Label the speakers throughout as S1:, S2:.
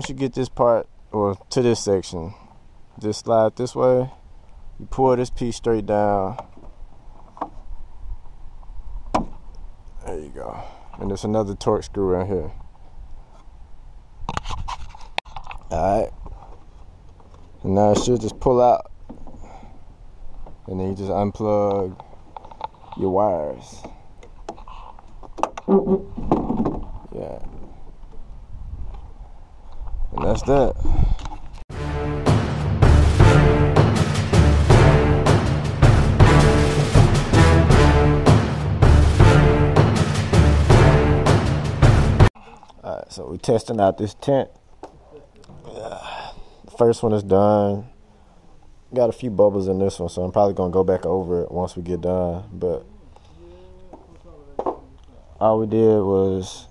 S1: once you get this part, or to this section, just slide this way. You pull this piece straight down. There you go. And there's another torque screw right here. Alright. And now it should just pull out. And then you just unplug your wires. Yeah. And that's that. Alright, so we're testing out this tint. The first one is done. Got a few bubbles in this one, so I'm probably gonna go back over it once we get done. But all we did was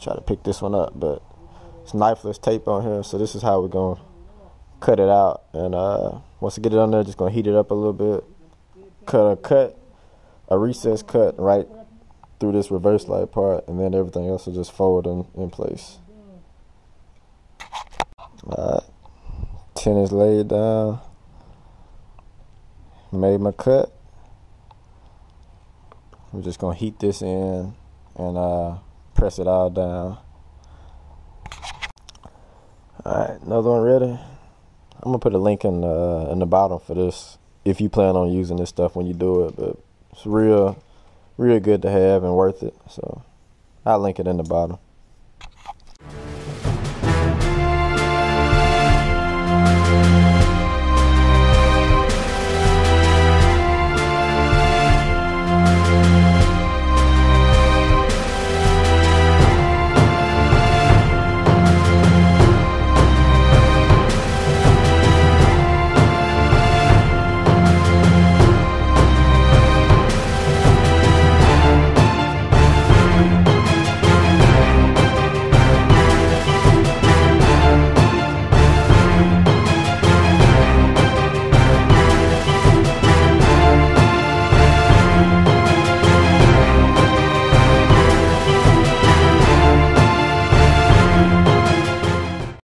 S1: try to pick this one up, but it's knifeless tape on here, so this is how we're gonna cut it out. And once we get it on there, just gonna heat it up a little bit, cut a recess cut right through this reverse light part, and then everything else will just fold in place. Alright, tint is laid down. Made my cut. We're just gonna heat this in and press it all down. Alright, another one ready. I'm gonna put a link in the bottom for this if you plan on using this stuff when you do it, but it's real good to have and worth it, so I'll link it in the bottom.